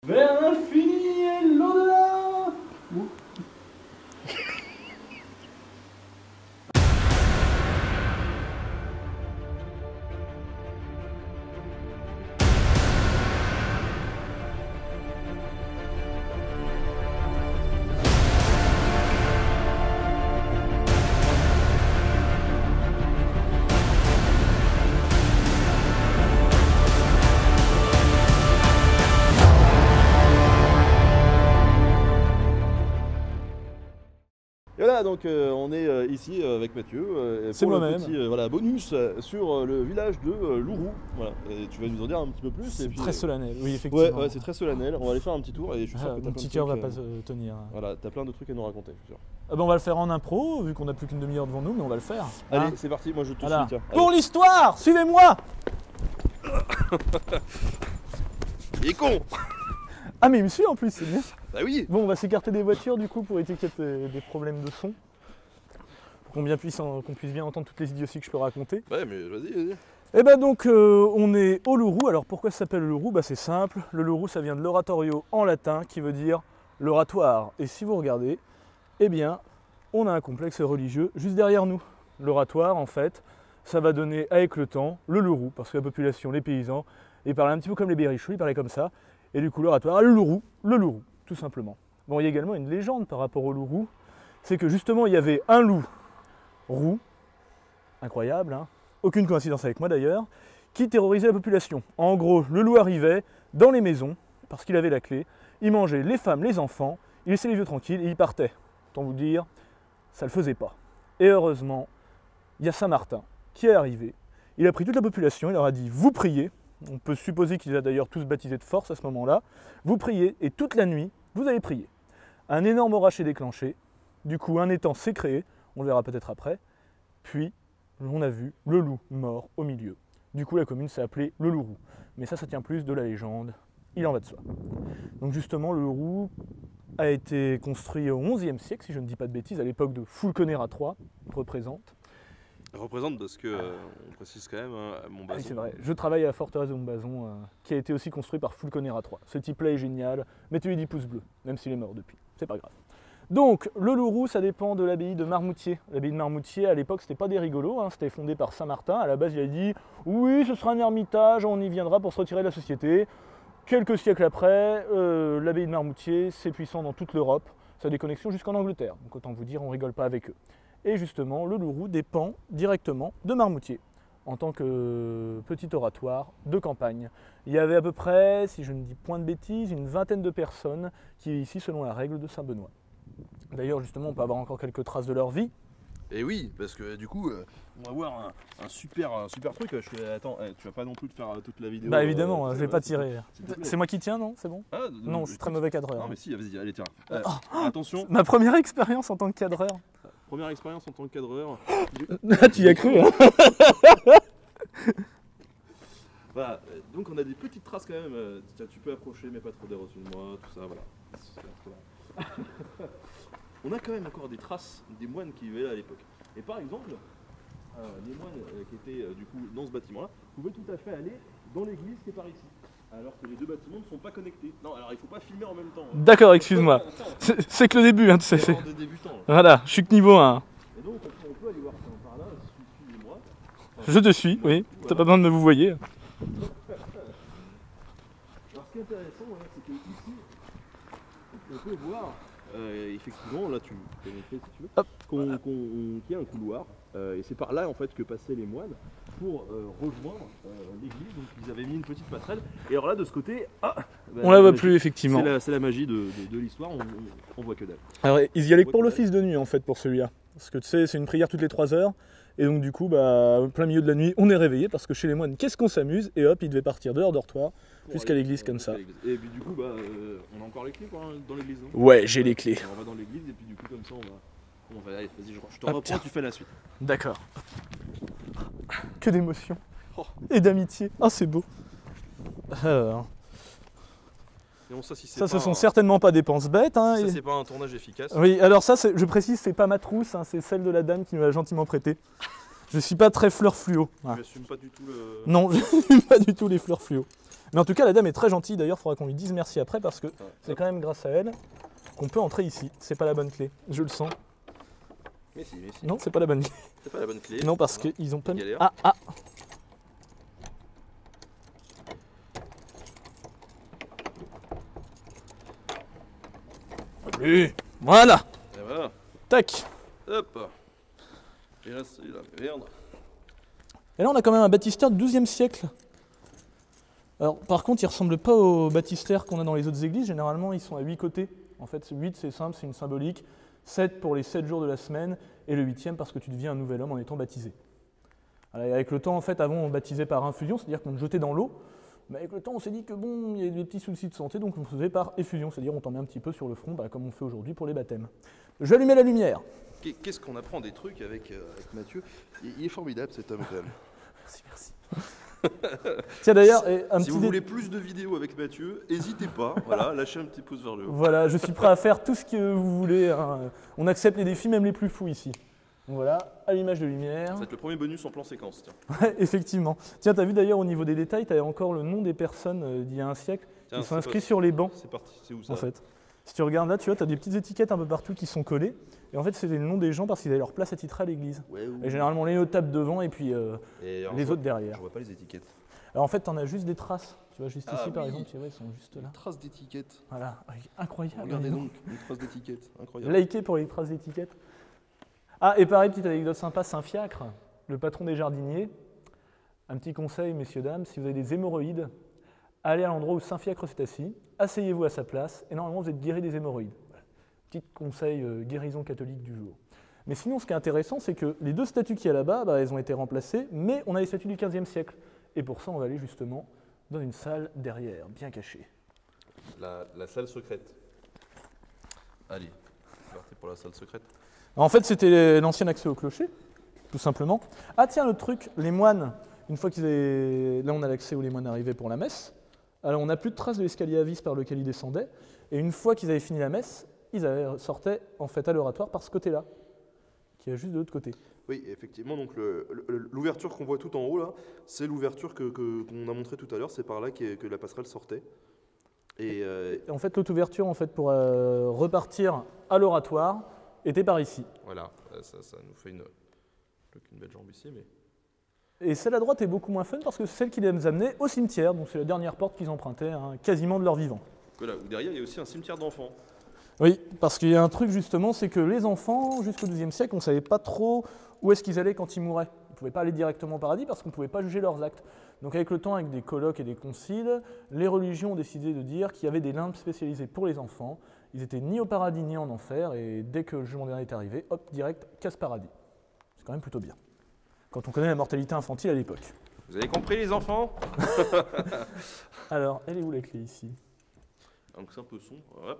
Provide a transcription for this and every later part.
Vers l'infini et l'au-delà. Et voilà, donc on est ici avec Mathieu. C'est pour le moi-même. petit voilà, bonus sur le village de Lourou. Voilà. Et tu vas nous en dire un petit peu plus. C'est puis, très solennel, oui, effectivement. Ouais, c'est très solennel. On va aller faire un petit tour et je suis sûr que t'as Mon plein petit de cœur va trucs, pas se tenir. Voilà, t'as plein de trucs à nous raconter, je suis sûr. On va le faire en impro, vu qu'on n'a plus qu'une demi-heure devant nous, mais on va le faire. Allez, hein. c'est parti, moi je te Voilà. suis, tiens. Pour Allez. l'histoire, suivez-moi. Il est con. Ah mais il me suit en plus, c'est bien. Bah oui. Bon, on va s'écarter des voitures du coup pour éviter qu'il y ait des problèmes de son. Pour qu'on puisse bien entendre toutes les idioties que je peux raconter. Ouais, mais vas-y. Et bah donc on est au Lourou. Alors pourquoi ça s'appelle le Lourou? Bah c'est simple, le Lourou ça vient de l'oratorio en latin qui veut dire l'oratoire. Et si vous regardez, eh bien on a un complexe religieux juste derrière nous. L'oratoire en fait, ça va donner avec le temps le Lourou, parce que la population, les paysans, ils parlaient un petit peu comme les Berrichous, ils parlaient comme ça. Et du coup l'oratoire, le Lourou, tout simplement. Bon, il y a également une légende par rapport au Lourou, c'est que justement il y avait un loup roux, incroyable, hein, aucune coïncidence avec moi d'ailleurs, qui terrorisait la population. En gros, le loup arrivait dans les maisons, parce qu'il avait la clé, il mangeait les femmes, les enfants, il laissait les vieux tranquilles et il partait. Autant vous dire, ça ne le faisait pas. Et heureusement, il y a Saint-Martin qui est arrivé, il a pris toute la population, il leur a dit « vous priez », on peut supposer qu'ils a d'ailleurs tous baptisé de force à ce moment-là, « vous priez et toute la nuit, vous allez prier ». Un énorme orage est déclenché, du coup un étang s'est créé, on le verra peut-être après, puis on a vu le loup mort au milieu. Du coup la commune s'est appelée le Lourou. Mais ça tient plus de la légende, il en va de soi. Donc justement le Lourou a été construit au XIe siècle, si je ne dis pas de bêtises, à l'époque de Fulconera III, représente. Représente parce que, on précise quand même, Ah Montbazon. oui, c'est vrai, je travaille à la forteresse de Montbazon, qui a été aussi construit par Fulconera III. Ce type-là est génial, mettez-lui 10 pouces bleus, même s'il est mort depuis, c'est pas grave. Donc, le Lourou, ça dépend de l'abbaye de Marmoutier. L'abbaye de Marmoutier, à l'époque, c'était pas des rigolos, hein, c'était fondé par Saint-Martin. À la base, il a dit « Oui, ce sera un ermitage, on y viendra pour se retirer de la société ». Quelques siècles après, l'abbaye de Marmoutier, c'est puissant dans toute l'Europe. Ça a des connexions jusqu'en Angleterre. Donc, autant vous dire, on rigole pas avec eux. Et justement, le Lourou dépend directement de Marmoutier, en tant que petit oratoire de campagne. Il y avait à peu près, si je ne dis point de bêtises, une vingtaine de personnes qui vivaient ici selon la règle de Saint-Benoît. D'ailleurs, justement, on peut avoir encore quelques traces de leur vie. Et oui, parce que du coup, on va voir un super truc. Attends, tu vas pas non plus te faire toute la vidéo. Bah évidemment, je vais pas tirer. s'il te plaît. C'est moi qui tiens, non? C'est bon? Ah, Non, je suis très mauvais cadreur. Non mais si, vas-y, allez tiens. Attention, Ma première expérience en tant que cadreur. première expérience en tant que cadreur. Tu y as cru, hein? Voilà, donc on a des petites traces quand même. Tiens, tu peux approcher, mais pas trop des au-dessus de moi, tout ça, voilà. On a quand même encore des traces des moines qui vivaient là à l'époque. Et par exemple, les moines qui étaient du coup dans ce bâtiment-là pouvaient tout à fait aller dans l'église qui est par ici. Alors que les deux bâtiments ne sont pas connectés. Non, alors il faut pas filmer en même temps. D'accord, excuse-moi. C'est que le début, hein, tu sais. C'est de débutant. Voilà, je suis que niveau 1. Et donc on peut aller voir ça par là, suivez-moi. Je te suis, oui. T'as pas besoin de me vous voyez. Alors ce qui est intéressant, voilà, c'est que ici, on peut voir, effectivement, là tu peux montrer si tu veux, qu'il y a un couloir, et c'est par là en fait que passaient les moines pour rejoindre l'église, donc ils avaient mis une petite passerelle, et alors là de ce côté, On la voit plus, effectivement. c'est la magie de l'histoire, on voit que dalle. Alors, ils y allaient pour l'office de nuit, en fait, pour celui-là. Parce que tu sais, c'est une prière toutes les 3 heures. Et donc, du coup, plein milieu de la nuit, on est réveillé parce que chez les moines, qu'est-ce qu'on s'amuse? Et hop, ils devaient partir de leur dortoir jusqu'à l'église comme ça. Et puis du coup, on a encore les clés quoi, dans l'église, non? Ouais, j'ai les clés. On va dans l'église, et puis du coup, comme ça, on va allez, vas-y, je te reprends, tiens. tu fais la suite. D'accord. Que d'émotion. Et d'amitié. Ah, c'est beau. Alors, Et on, ça, si c'est ça, ce pas sont un- certainement pas des dépenses bêtes. Hein, Ça, c'est pas un tournage efficace. Oui, alors ça, je précise, c'est pas ma trousse, hein, c'est celle de la dame qui nous l'a gentiment prêtée. Je suis pas très fleur fluo. Tu Ouais. n'assumes pas du tout le. Non, je n'aime pas du tout les fleurs fluo. Mais en tout cas, la dame est très gentille. D'ailleurs, il faudra qu'on lui dise merci après parce que c'est quand même grâce à elle qu'on peut entrer ici. C'est pas la bonne clé, je le sens. Mais si, mais si. Non, c'est pas la bonne clé. C'est pas la bonne clé. Non, parce Voilà. qu'ils ont pas mis... Galère. Ah, ah. Allez, voilà. Et voilà. Tac. Hop. Et là, c'est la merde. Et là, on a quand même un baptistère du XIIe siècle. Alors, par contre, il ne ressemble pas aux baptistères qu'on a dans les autres églises. Généralement, ils sont à 8 côtés. En fait, 8, c'est simple, c'est une symbolique. 7 pour les 7 jours de la semaine. Et le 8e parce que tu deviens un nouvel homme en étant baptisé. Alors, avec le temps, en fait, avant, on baptisait par infusion, c'est-à-dire qu'on le jetait dans l'eau. Mais avec le temps, on s'est dit que bon, il y a des petits soucis de santé, donc on faisait par effusion, c'est-à-dire on t'en met un petit peu sur le front, comme on fait aujourd'hui pour les baptêmes. Je vais allumer la lumière. Qu'est-ce qu'on apprend des trucs avec Mathieu? Il est formidable cet homme quand même. Merci, merci. Tiens d'ailleurs, Si vous voulez plus de vidéos avec Mathieu, n'hésitez pas, voilà, lâchez un petit pouce vers le haut. Voilà, je suis prêt à faire tout ce que vous voulez. Hein. On accepte les défis, même les plus fous ici. Donc voilà, allumage de lumière. Ça va être le premier bonus en plan séquence, tiens. Ouais, effectivement. Tiens, t'as vu d'ailleurs au niveau des détails, t'as encore le nom des personnes d'il y a un siècle Tiens, qui sont c'est inscrits sur les bancs, C'est parti, c'est où ça? en fait. Si tu regardes là, tu vois, t'as des petites étiquettes un peu partout qui sont collées. Et en fait, c'est le nom des gens parce qu'ils avaient leur place attitrée à l'église. Ouais, Et généralement, les notables devant et puis Et alors, les autres derrière. Je vois pas les étiquettes. Alors en fait, t'en as juste des traces. Tu vois, juste Ah ici par oui. exemple, tu vois, ils sont juste là. Une trace d'étiquette. Voilà, incroyable. Regardez dis donc. donc, une trace d'étiquette. Incroyable. Likez pour les traces d'étiquettes. Ah, et pareil, petite anecdote sympa, Saint-Fiacre, le patron des jardiniers. Un petit conseil, messieurs, dames, si vous avez des hémorroïdes, allez à l'endroit où Saint-Fiacre s'est assis, asseyez-vous à sa place, et normalement vous êtes guéri des hémorroïdes. Voilà. Petit conseil guérison catholique du jour. Mais sinon, ce qui est intéressant, c'est que les deux statues qu'il y a là-bas, elles ont été remplacées, mais on a les statues du XVe siècle. Et pour ça, on va aller justement dans une salle derrière, bien cachée. La salle secrète. Allez, c'est parti pour la salle secrète. En fait, c'était l'ancien accès au clocher, tout simplement. Ah tiens, le truc, les moines, une fois qu'ils avaient... Là, on a l'accès où les moines arrivaient pour la messe. Alors, on n'a plus de traces de l'escalier à vis par lequel ils descendaient. Et une fois qu'ils avaient fini la messe, ils sortaient en fait à l'oratoire par ce côté-là, qui est juste de l'autre côté. Oui, effectivement, donc l'ouverture qu'on voit tout en haut là, c'est l'ouverture qu'on a montré tout à l'heure, c'est par là que la passerelle sortait. Et En fait, l'autre ouverture, en fait, pour repartir à l'oratoire, était par ici. voilà, ça nous fait une belle jambe ici, mais... Et celle à droite est beaucoup moins fun parce que c'est celle qui les amenait au cimetière, donc c'est la dernière porte qu'ils empruntaient quasiment de leur vivant. Voilà, où derrière il y a aussi un cimetière d'enfants. Oui, parce qu'il y a un truc justement, c'est que les enfants, jusqu'au XIIe siècle, on ne savait pas trop où est-ce qu'ils allaient quand ils mouraient. Ils ne pouvaient pas aller directement au paradis parce qu'on ne pouvait pas juger leurs actes. Donc avec le temps, avec des colloques et des conciles, les religions ont décidé de dire qu'il y avait des limbes spécialisées pour les enfants. Ils étaient ni au paradis ni en enfer, et dès que le jugement dernier est arrivé, hop, direct, casse-paradis. C'est quand même plutôt bien. Quand on connaît la mortalité infantile à l'époque. Vous avez compris les enfants? Alors, elle est où la clé ici? Donc c'est un peu sombre, voilà.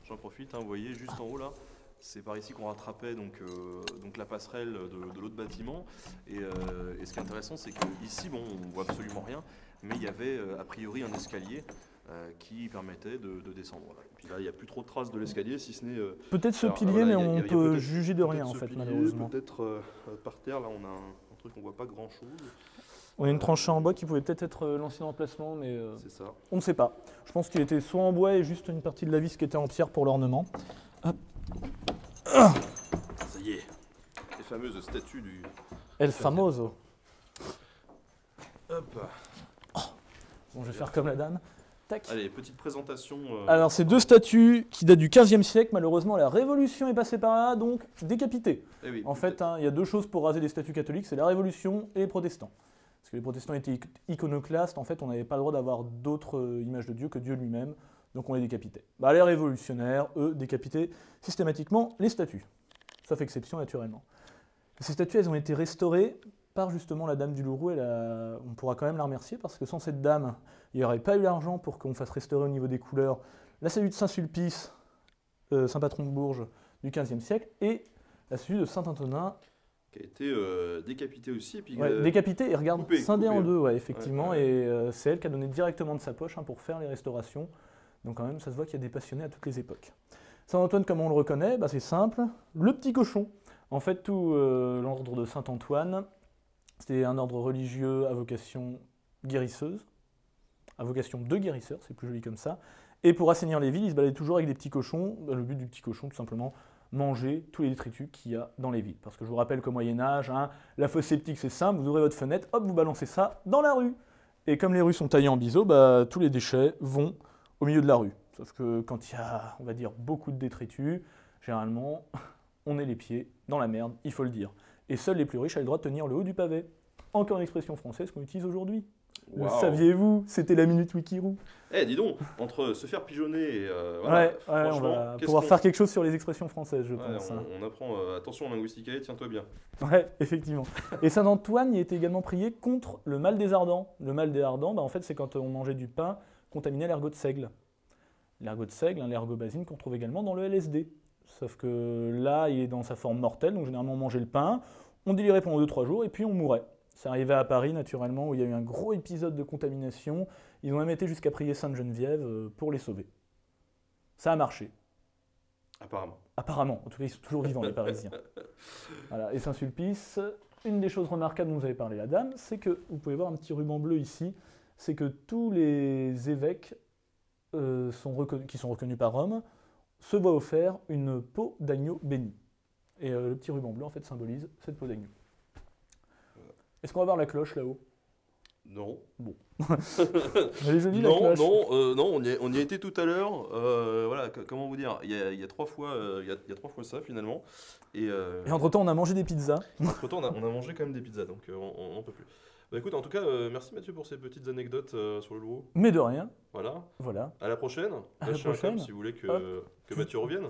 J'en profite, hein, vous voyez, juste en haut là, c'est par ici qu'on rattrapait donc la passerelle de l'autre bâtiment. Et ce qui est intéressant, c'est qu'ici, bon, on voit absolument rien, mais il y avait a priori un escalier qui permettait de descendre. Voilà. Et puis là, il n'y a plus trop de traces de l'escalier, si ce n'est... Peut-être ce alors, pilier, voilà, mais il y a on peut peut-être- juger de rien peut-être en ce fait, pilier, malheureusement. Peut-être par terre, là, on a un truc, on voit pas grand-chose. On a une tranchée en bois qui pouvait peut-être être l'ancien emplacement, mais C'est ça. on ne sait pas. Je pense qu'il était soit en bois et juste une partie de la vis qui était en pierre pour l'ornement. Ça y est, les fameuses statues du... El famoso. Hop. Bon, je vais faire comme la dame. Tac. Allez, petite présentation. Alors, c'est deux statues qui datent du XVe siècle. Malheureusement, la Révolution est passée par là, donc décapitées. eh oui, En fait, il y a deux choses pour raser les statues catholiques, c'est la Révolution et les protestants. Parce que les protestants étaient iconoclastes, en fait, on n'avait pas le droit d'avoir d'autres images de Dieu que Dieu lui-même, donc on les décapitait. Bah, les révolutionnaires, eux, décapitaient systématiquement les statues. Sauf exception, naturellement. Ces statues, elles ont été restaurées par justement la dame du Louroux, on pourra quand même la remercier, parce que sans cette dame, il n'y aurait pas eu l'argent pour qu'on fasse restaurer au niveau des couleurs la statue de Saint-Sulpice, Saint Patron de Bourges du XVe siècle, et la statue de Saint-Antonin, qui a été décapité aussi. Et puis, ouais, décapitée et regarde, coupée, scindée en coupée. deux, ouais, effectivement, Ouais, ouais. et c'est elle qui a donné directement de sa poche pour faire les restaurations. Donc quand même, ça se voit qu'il y a des passionnés à toutes les époques. Saint-Antoine, comment on le reconnaît? C'est simple, le petit cochon. En fait, tout l'ordre de Saint-Antoine, c'était un ordre religieux à vocation guérisseuse. à vocation de guérisseur, c'est plus joli comme ça. Et pour assainir les villes, il se baladait toujours avec des petits cochons. Le but du petit cochon, tout simplement, manger tous les détritus qu'il y a dans les villes. Parce que je vous rappelle qu'au Moyen-Âge, hein, la fosse septique, c'est simple, vous ouvrez votre fenêtre, hop, vous balancez ça dans la rue. Et comme les rues sont taillées en biseau, bah, tous les déchets vont au milieu de la rue. Sauf que quand il y a, on va dire, beaucoup de détritus, généralement, on est les pieds dans la merde, il faut le dire. Et seuls les plus riches avaient le droit de tenir le haut du pavé. Encore une expression française qu'on utilise aujourd'hui. Le Waouh. saviez-vous? C'était la minute Wikirou. Eh, dis donc, entre se faire pigeonner et Ouais, on franchement, va qu'est-ce pouvoir qu'on- faire quelque chose sur les expressions françaises, je Ouais, pense. hein. on apprend attention linguistique, allez, tiens-toi bien. Ouais, effectivement. Et Saint-Antoine y était également prié contre le mal des ardents. Le mal des ardents, bah, en fait, c'est quand on mangeait du pain contaminé à l'ergot de seigle. L'ergot de seigle, hein, l'ergobasine, qu'on trouve également dans le LSD. Sauf que là, il est dans sa forme mortelle, donc généralement on mangeait le pain, on délirait pendant 2-3 jours et puis on mourait. C'est arrivé à Paris, naturellement, où il y a eu un gros épisode de contamination. Ils ont même été jusqu'à prier Sainte-Geneviève pour les sauver. Ça a marché. Apparemment. Apparemment, en tout cas, ils sont toujours vivants, les Parisiens. Voilà. Et Saint-Sulpice, une des choses remarquables dont vous avez parlé, la dame, c'est que, vous pouvez voir un petit ruban bleu ici, c'est que tous les évêques qui sont reconnus par Rome se voient offert une peau d'agneau béni. Et le petit ruban bleu, en fait, symbolise cette peau d'agneau. Est-ce qu'on va voir la cloche là-haut? Non. Elle est jolie, la Non, cloche. non, on y a été tout à l'heure. Voilà, comment vous dire, il y a 3 fois, il y a 3 fois ça finalement. Et Et entre-temps, on a mangé des pizzas. entre-temps, on a mangé quand même des pizzas, donc on n'en peut plus. Bah écoute, en tout cas, merci Mathieu pour ces petites anecdotes sur le loup. Mais de rien. Voilà. Voilà. À la prochaine. À la Lâchez un prochaine. clap si vous voulez que Hop. Mathieu revienne.